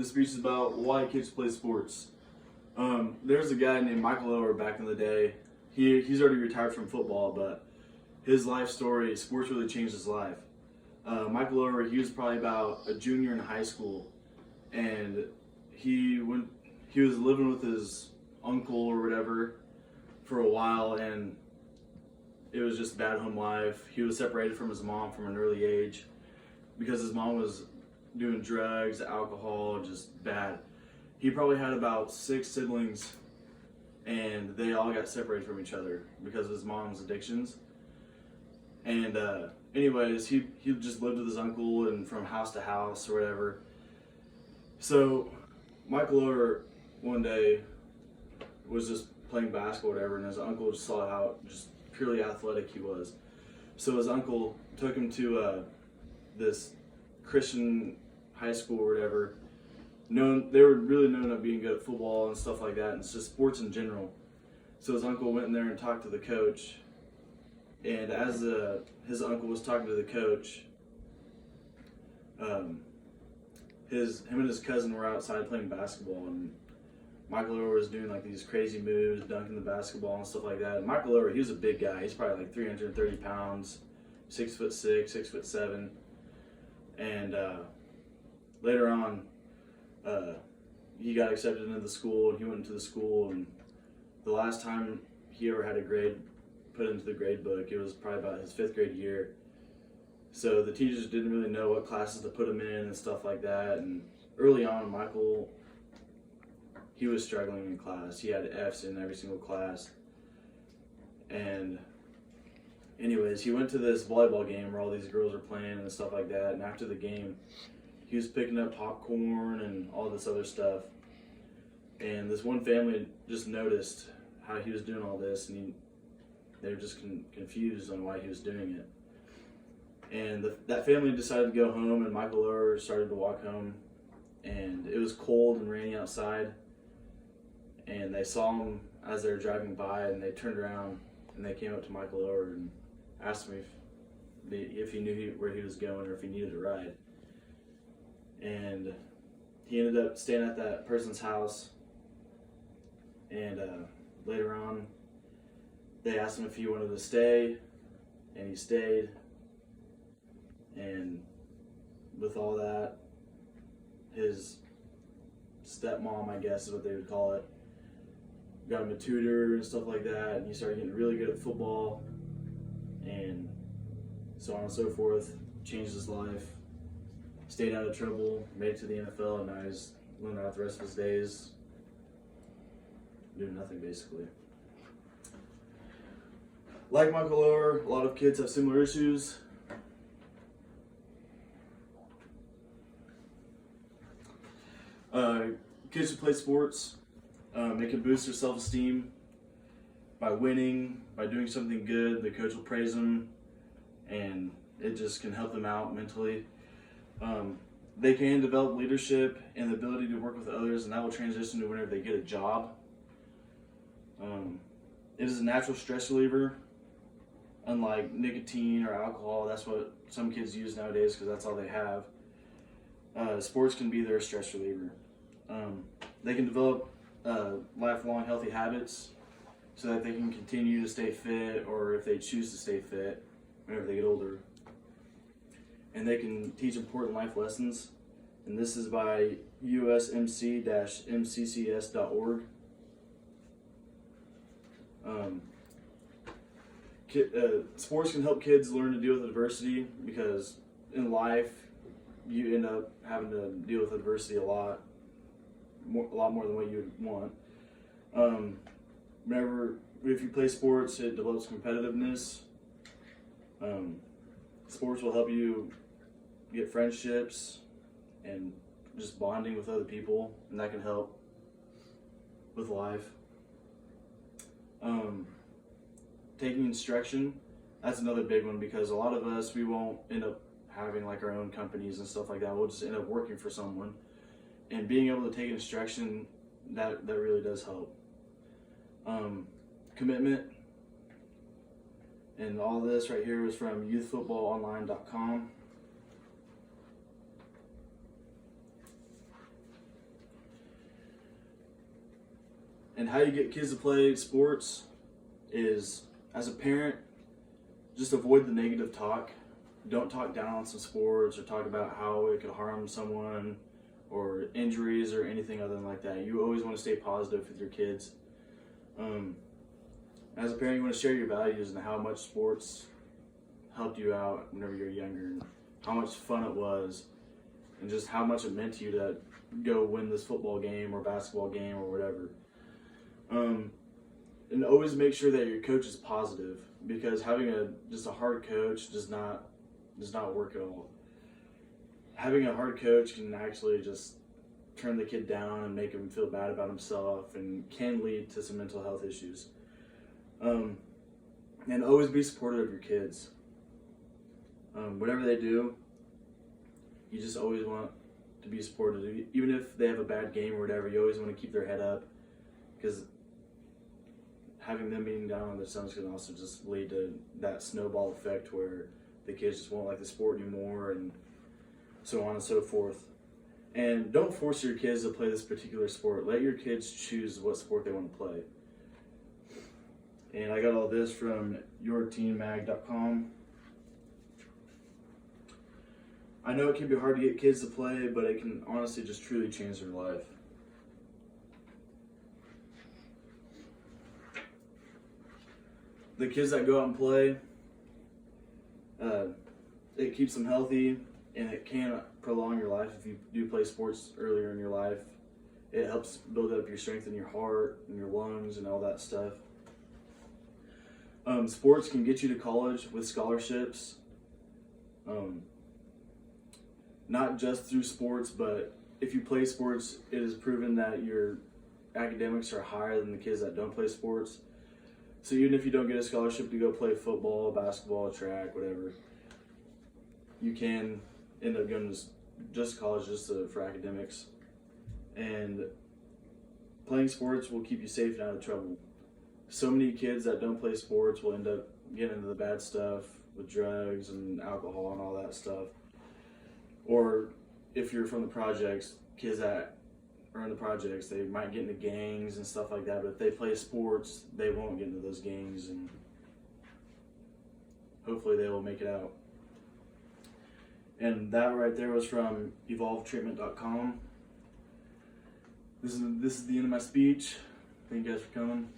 This speech is about why kids play sports. There's a guy named Michael Oher back in the day. He's already retired from football, but his life story, sports really changed his life. Michael Oher, he was probably about a junior in high school, and he was living with his uncle or whatever for a while, and it was just bad home life. He was separated from his mom from an early age because his mom was doing drugs, alcohol, just bad. He probably had about 6 siblings, and they all got separated from each other because of his mom's addictions. And anyways, he just lived with his uncle and from house to house or whatever. So Michael Oher one day was just playing basketball or whatever, and his uncle just saw how just purely athletic he was. So his uncle took him to this Christian high school or whatever. They were really known at being good at football and stuff like that, and it's just sports in general. So his uncle went in there and talked to the coach, and as his uncle was talking to the coach, him and his cousin were outside playing basketball, and Michael Oher was doing like these crazy moves, dunking the basketball and stuff like that. And Michael Oher, he was a big guy. He's probably like 330 pounds, 6'6", 6'7", and later on, he got accepted into the school, and he went into the school, and the last time he ever had a grade put into the grade book, it was probably about his 5th grade year. So the teachers didn't really know what classes to put him in and stuff like that. And early on, Michael, he was struggling in class. He had F's in every single class. And anyways, he went to this volleyball game where all these girls were playing and stuff like that. And after the game, he was picking up popcorn and all this other stuff. And this one family just noticed how he was doing all this, and they were just confused on why he was doing it. And that family decided to go home, and Michael Oher started to walk home. And it was cold and rainy outside. And they saw him as they were driving by, and they turned around, and they came up to Michael Oher and asked him if he knew where he was going or if he needed a ride. And he ended up staying at that person's house, and later on they asked him if he wanted to stay, and he stayed. And with all that, his stepmom, I guess is what they would call it, got him a tutor and stuff like that, and he started getting really good at football and so on and so forth. Changed his life, stayed out of trouble, made it to the NFL, and now he's living out the rest of his days doing nothing, basically. Like Michael Oher, a lot of kids have similar issues. Kids who play sports, they can boost their self-esteem by winning, by doing something good. The coach will praise them, and it just can help them out mentally. They can develop leadership and the ability to work with others, and that will transition to whenever they get a job. It is a natural stress reliever, unlike nicotine or alcohol. That's what some kids use nowadays because that's all they have. Sports can be their stress reliever. They can develop lifelong healthy habits so that they can continue to stay fit, or if they choose to stay fit whenever they get older. And they can teach important life lessons. And this is by usmc-mccs.org. Sports can help kids learn to deal with adversity, because in life you end up having to deal with adversity a lot more than what you would want. If you play sports, it develops competitiveness. Sports will help you get friendships and just bonding with other people, and that can help with life. Taking instruction, that's another big one, because a lot of us, we won't end up having like our own companies and stuff like that. We'll just end up working for someone, and being able to take instruction, that really does help. Commitment, and all this right here is from youthfootballonline.com. And how you get kids to play sports is, as a parent, just avoid the negative talk. Don't talk down on some sports or talk about how it could harm someone or injuries or anything other than like that. You always want to stay positive with your kids. As a parent, you want to share your values and how much sports helped you out whenever you were younger, and how much fun it was, and just how much it meant to you to go win this football game or basketball game or whatever. And always make sure that your coach is positive, because having just a hard coach does not work at all. Having a hard coach can actually just turn the kid down and make him feel bad about himself, and can lead to some mental health issues. And always be supportive of your kids. Whatever they do, you just always want to be supportive. Even if they have a bad game or whatever, you always want to keep their head up, because having them being down on themselves can also just lead to that snowball effect where the kids just won't like the sport anymore, and so on and so forth. And don't force your kids to play this particular sport. Let your kids choose what sport they want to play. And I got all this from yourteammag.com. I know it can be hard to get kids to play, but it can honestly just truly change their life. The kids that go out and play, it keeps them healthy, and it can prolong your life if you do play sports earlier in your life. It helps build up your strength in your heart and your lungs and all that stuff. Sports can get you to college with scholarships. Not just through sports, but if you play sports, it is proven that your academics are higher than the kids that don't play sports. So even if you don't get a scholarship to go play football, basketball, track, whatever, you can end up going to just college for academics. And playing sports will keep you safe and out of trouble. So many kids that don't play sports will end up getting into the bad stuff with drugs and alcohol and all that stuff. Or if you're from the projects, kids that are in the projects, they might get into gangs and stuff like that, but if they play sports, they won't get into those gangs, and hopefully they will make it out. And that right there was from evolvetreatment.com. This is the end of my speech. Thank you guys for coming.